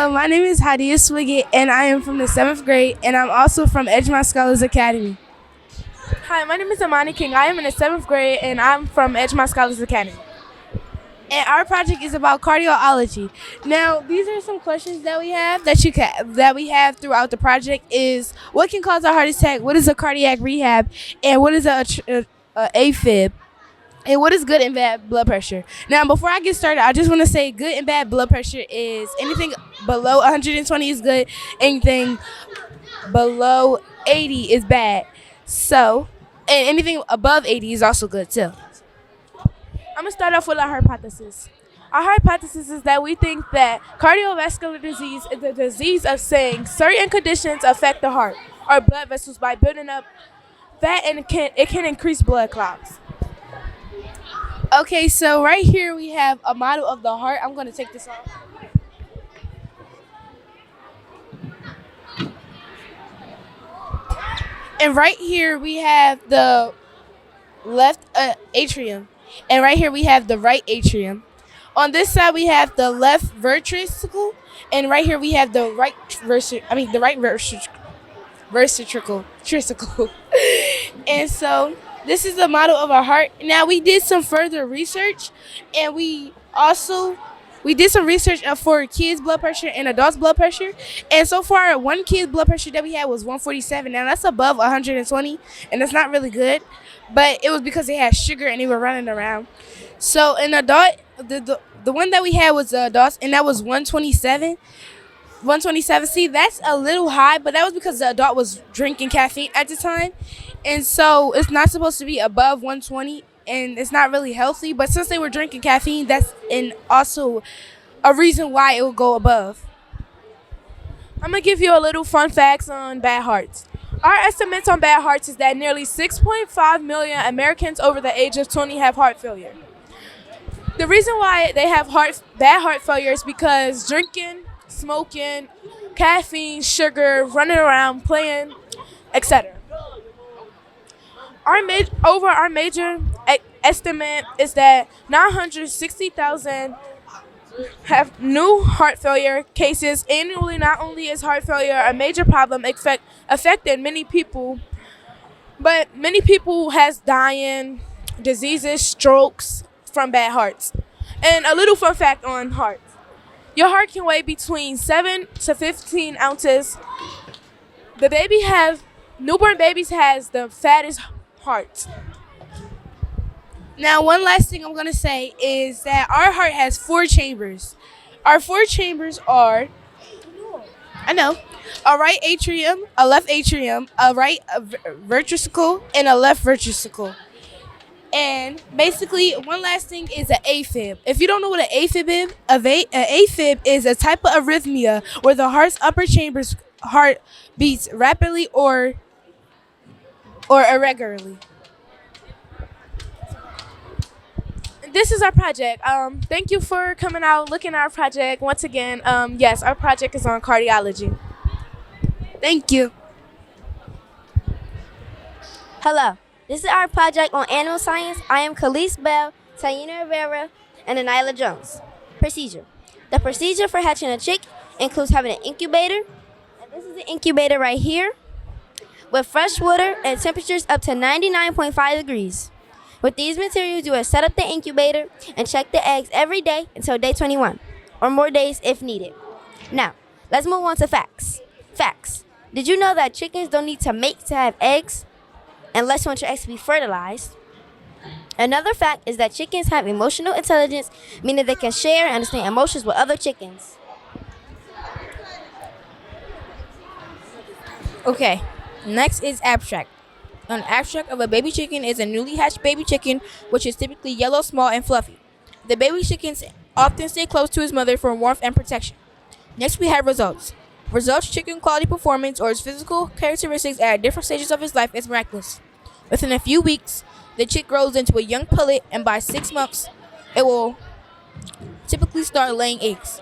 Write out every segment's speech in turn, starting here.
My name is Hadia Swigget, and I am from the 7th grade, and I'm also from Edgemont Scholars Academy. Hi, my name is Amani King. I am in the 7th grade, and I'm from Edgemont Scholars Academy. And our project is about cardiology. Now, these are some questions that we have that we have throughout the project is what can cause a heart attack, what is a cardiac rehab, and what is a AFib. And what is good and bad blood pressure? Now, before I get started, I just want to say good and bad blood pressure is anything below 120 is good, anything below 80 is bad. So, and anything above 80 is also good too. I'm going to start off with our hypothesis. Our hypothesis is that we think that cardiovascular disease is the disease of saying certain conditions affect the heart or blood vessels by building up fat, and it can increase blood clots. Okay, so right here we have a model of the heart. I'm going to take this off. And right here we have the left atrium. And right here we have the right atrium. On this side we have the left ventricle, and right here we have the right ventricle. And so this is the model of our heart. Now we did some further research, and we also We did some research for kids' blood pressure and adults' blood pressure, and so far, one kid's blood pressure that we had was 147. Now that's above 120, and that's not really good. But it was because they had sugar and they were running around. So an adult, the one that we had was the adults, and that was 127. 127. See, that's a little high, but that was because the adult was drinking caffeine at the time, and so it's not supposed to be above 120, and it's not really healthy. But since they were drinking caffeine, that's and also a reason why it will go above. I'm gonna give you a little fun facts on bad hearts. Our estimates on bad hearts is that nearly 6.5 million Americans over the age of 20 have heart failure. The reason why they have bad heart failure is because drinking, smoking, caffeine, sugar, running around, playing, etc. Our major estimate is that 960,000 have new heart failure cases annually. Not only is heart failure a major problem affecting many people, but many people has dying diseases, strokes from bad hearts. And a little fun fact on hearts. Your heart can weigh between 7 to 15 ounces. Newborn babies has the fattest hearts. Now, one last thing I'm gonna say is that our heart has four chambers. Our four chambers are, I know, a right atrium, a left atrium, a right ventricle, and a left ventricle. And basically, one last thing is an AFib. If you don't know what an AFib is, an AFib is a type of arrhythmia where the heart's upper chamber's heart beats rapidly or irregularly. This is our project. Thank you for coming out, looking at our project once again. Yes, our project is on cardiology. Thank you. Hello, this is our project on animal science. I am Khalees Bell, Taina Rivera, and Anila Jones. Procedure. The procedure for hatching a chick includes having an incubator. And this is the incubator right here with fresh water and temperatures up to 99.5 degrees. With these materials, you will set up the incubator and check the eggs every day until day 21, or more days if needed. Now, let's move on to facts. Facts. Did you know that chickens don't need to mate to have eggs unless you want your eggs to be fertilized? Another fact is that chickens have emotional intelligence, meaning they can share and understand emotions with other chickens. Okay, next is abstract. An abstract of a baby chicken is a newly hatched baby chicken, which is typically yellow, small, and fluffy. The baby chickens often stay close to his mother for warmth and protection. Next, we have results. Results: chicken quality performance or its physical characteristics at different stages of his life is miraculous. Within a few weeks, the chick grows into a young pullet, and by 6 months, it will typically start laying eggs.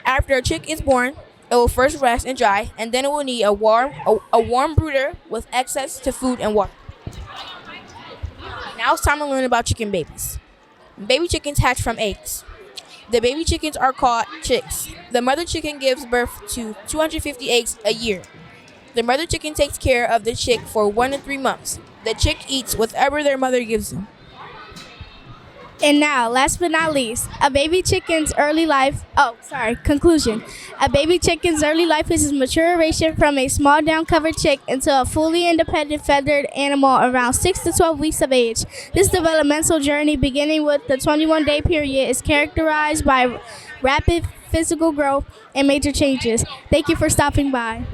After a chick is born, it will first rest and dry, and then it will need a warm brooder with access to food and water. Now it's time to learn about chicken babies. Baby chickens hatch from eggs. The baby chickens are called chicks. The mother chicken gives birth to 250 eggs a year. The mother chicken takes care of the chick for 1 to 3 months. The chick eats whatever their mother gives them. And now, last but not least, conclusion. A baby chicken's early life is its maturation from a small down-covered chick into a fully independent feathered animal around 6 to 12 weeks of age. This developmental journey, beginning with the 21-day period, is characterized by rapid physical growth and major changes. Thank you for stopping by.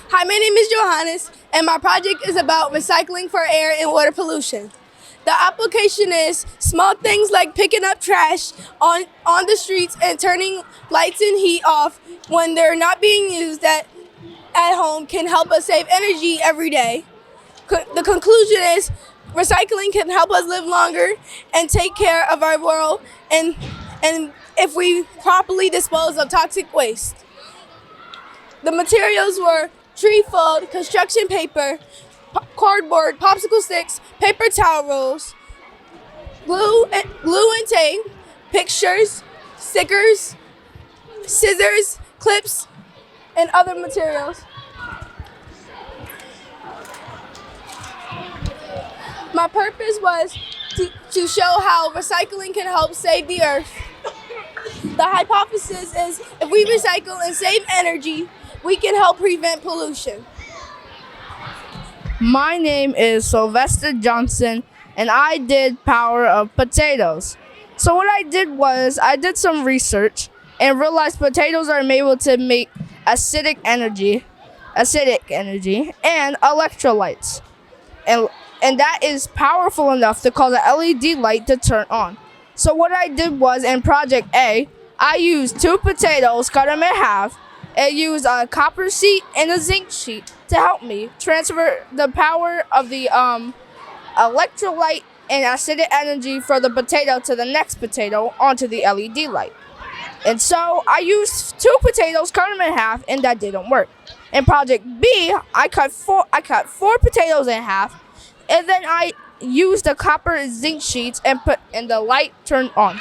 Hi, my name is Johannes, and my project is about recycling for air and water pollution. The application is small things like picking up trash on the streets and turning lights and heat off when they're not being used at home can help us save energy every day. The conclusion is recycling can help us live longer and take care of our world and if we properly dispose of toxic waste. The materials were tree fold, construction paper, cardboard, popsicle sticks, paper towel rolls, glue and tape, pictures, stickers, scissors, clips, and other materials. My purpose was to show how recycling can help save the earth. The hypothesis is if we recycle and save energy, we can help prevent pollution. My name is Sylvester Johnson, and I did Power of Potatoes. So what I did was I did some research and realized potatoes are able to make acidic energy, and electrolytes. And that is powerful enough to cause an LED light to turn on. So what I did was in Project A, I used 2 potatoes, cut them in half, and used a copper sheet and a zinc sheet to help me transfer the power of the electrolyte and acidic energy for the potato to the next potato onto the LED light. And so I used 2 potatoes, cut them in half, and that didn't work. In Project B, I cut 4 potatoes in half, and then I used the copper zinc sheets and the light turned on.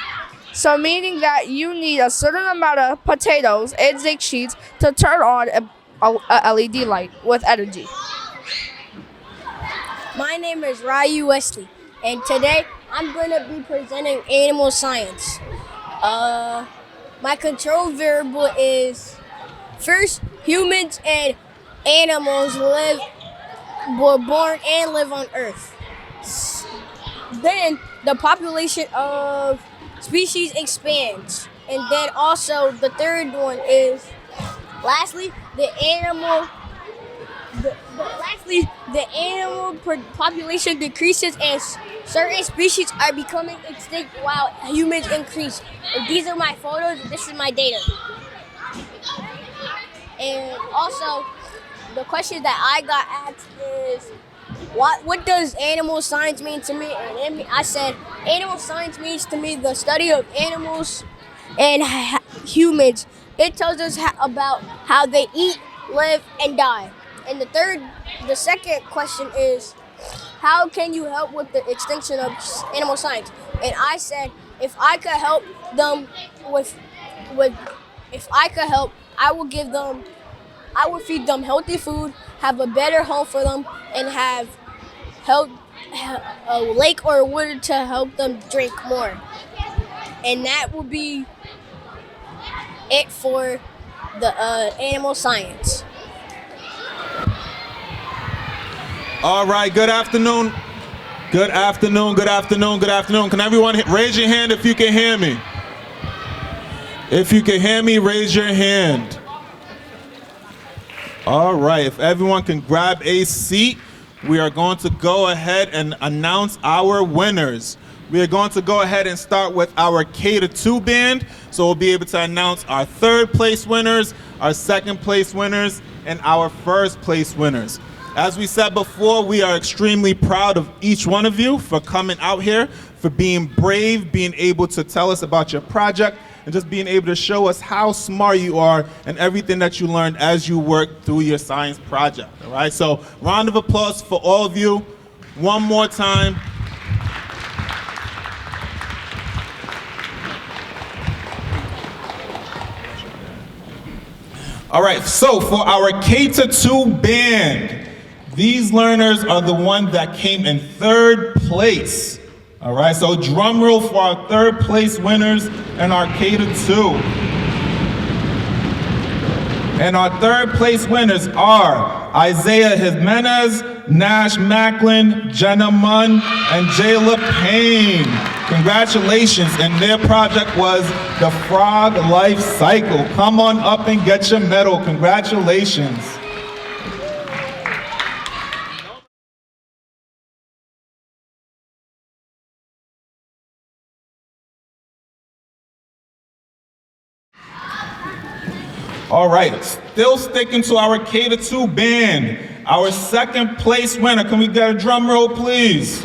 So meaning that you need a certain amount of potatoes and zinc sheets to turn on a LED light with energy. My name is Ryu Wesley, and today I'm going to be presenting animal science. My control variable is first, humans and animals were born and live on Earth. Then the population of species expands. And then also the third one is lastly the animal population decreases and certain species are becoming extinct while humans increase. And these are my photos, this is my data. And also the question that I got asked is what does animal science mean to me? And I said animal science means to me the study of animals and humans. It tells us about how they eat, live, and die. And the second question is, how can you help with the extinction of animal science? And I said, if I could help them I would feed them healthy food, have a better home for them, and have a lake or water to help them drink more. And that will be it for the animal science. All right, good afternoon. Good afternoon, good afternoon, good afternoon. Can everyone raise your hand if you can hear me? If you can hear me, raise your hand. All right, if everyone can grab a seat, we are going to go ahead and announce our winners. We are going to go ahead and start with our K-2 band. So we'll be able to announce our 3rd place winners, our 2nd place winners, and our 1st place winners. As we said before, we are extremely proud of each one of you for coming out here, for being brave, being able to tell us about your project, and just being able to show us how smart you are and everything that you learned as you work through your science project, all right? So round of applause for all of you. One more time. All right, so for our K-2 band, these learners are the ones that came in 3rd place. All right, so drum roll for our 3rd place winners and our K-2. And our 3rd place winners are Isaiah Jimenez, Nash Macklin, Jenna Munn, and Jayla Payne. Congratulations, and their project was the Frog Life Cycle. Come on up and get your medal. Congratulations. All right, still sticking to our K-2 band. Our 2nd place winner, can we get a drum roll, please?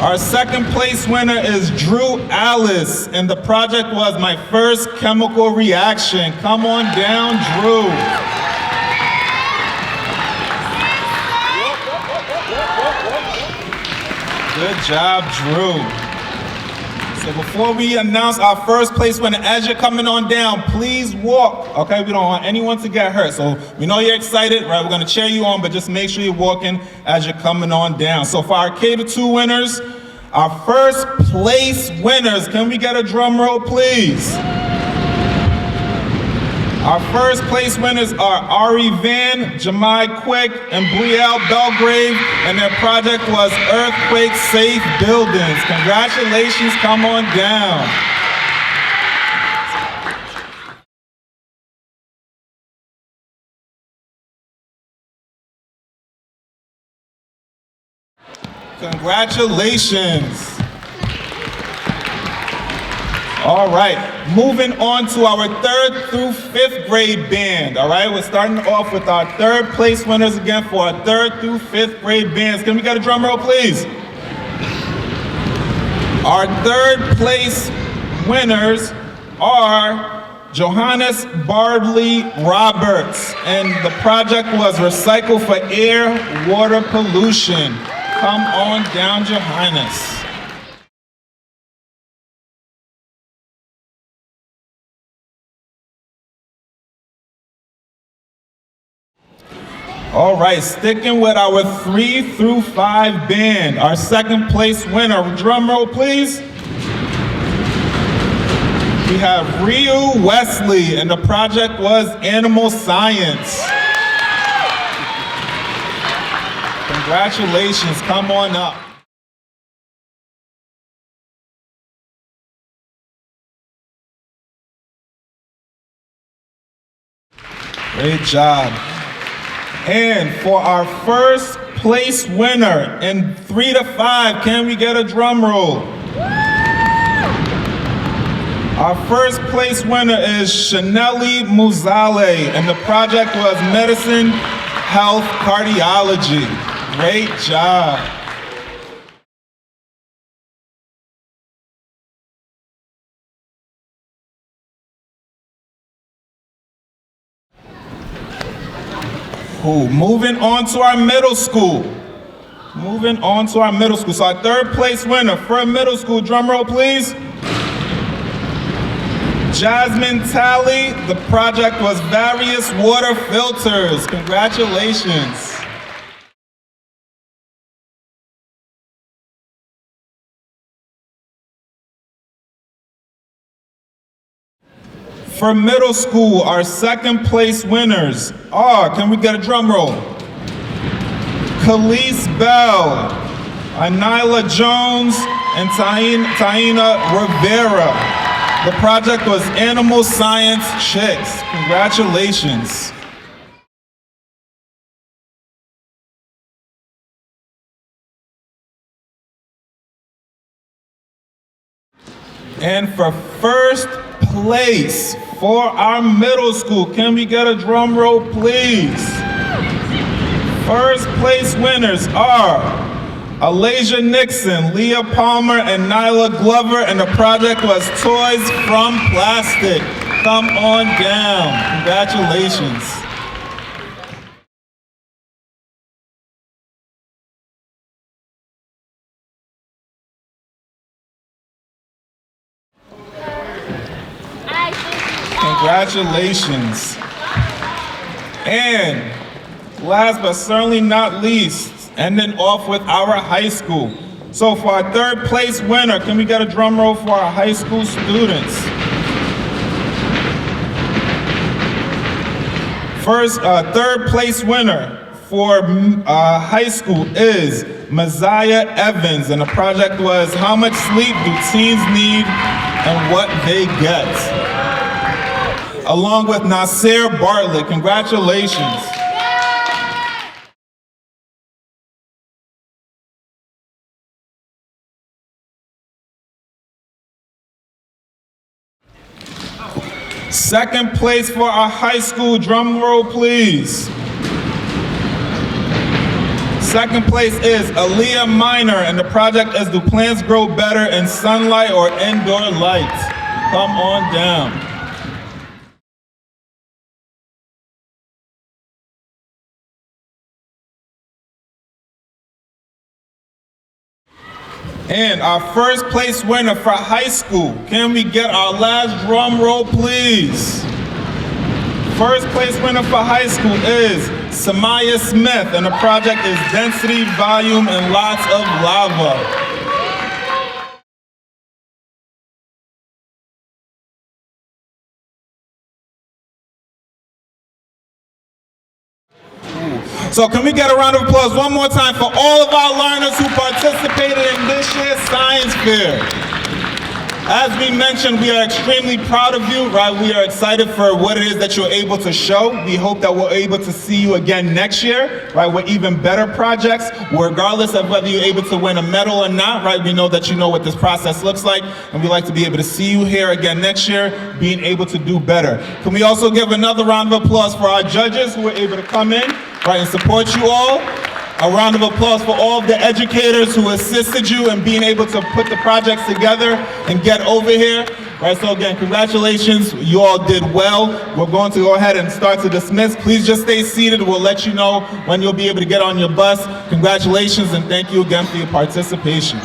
Our 2nd place winner is Drew Alice, and the project was My First Chemical Reaction. Come on down, Drew. Good job, Drew. So before we announce our first place winner, as you're coming on down, please walk, okay? We don't want anyone to get hurt. So we know you're excited, right? We're gonna cheer you on, but just make sure you're walking as you're coming on down. So for our K-2 winners, our first place winners, can we get a drum roll, please? Our first place winners are Ari Van, Jemai Quick, and Brielle Belgrave, and their project was Earthquake Safe Buildings. Congratulations, come on down. Congratulations. All right, moving on to our 3rd through 5th grade band. All right, we're starting off with our 3rd place winners again for our 3rd through 5th grade bands. Can we get a drum roll, please? Our 3rd place winners are Johannes Bardley Roberts, and the project was Recycle for Air, Water Pollution. Come on down, Johannes. All right, sticking with our 3 through 5 band, our 2nd place winner, drum roll please. We have Ryu Wesley, and the project was Animal Science. Congratulations, come on up. Great job. And for our first place winner in 3 to 5, can we get a drum roll? Our first place winner is Chaneli Muzale, and the project was Medicine, Health, Cardiology. Great job. Cool. Moving on to our middle school. So our 3rd place winner for middle school, drum roll please. Jasmine Talley, the project was Various Water Filters. Congratulations. For middle school, our 2nd place winners are, can we get a drum roll? Khalees Bell, Anila Jones, and Taina Rivera. The project was Animal Science Chicks. Congratulations. And for first place for our middle school, can we get a drum roll, please? First place winners are Alasia Nixon, Leah Palmer, and Nyla Glover, and the project was Toys from Plastic. Come on down. Congratulations. Congratulations. And last but certainly not least, ending off with our high school. So for our 3rd place winner, can we get a drum roll for our high school students? First, 3rd place winner for high school is Messiah Evans, and the project was How Much Sleep Do Teens Need and What They Get? Along with Nasir Bartlett. Congratulations. Second place for our high school, drum roll please. Second place is Aaliyah Minor, and the project is Do Plants Grow Better in Sunlight or Indoor Light? Come on down. And our first place winner for high school, can we get our last drum roll, please? First place winner for high school is Samaya Smith, and the project is Density, Volume, and Lots of Lava. So can we get a round of applause one more time for all of our learners who participated in this year's science fair? As we mentioned, we are extremely proud of you, right? We are excited for what it is that you're able to show. We hope that we're able to see you again next year, right, with even better projects, regardless of whether you're able to win a medal or not, right? We know that you know what this process looks like, and we'd like to be able to see you here again next year, being able to do better. Can we also give another round of applause for our judges who were able to come in, right, and support you all? A round of applause for all of the educators who assisted you in being able to put the projects together and get over here. Right, so again, congratulations, you all did well. We're going to go ahead and start to dismiss. Please just stay seated. We'll let you know when you'll be able to get on your bus. Congratulations and thank you again for your participation.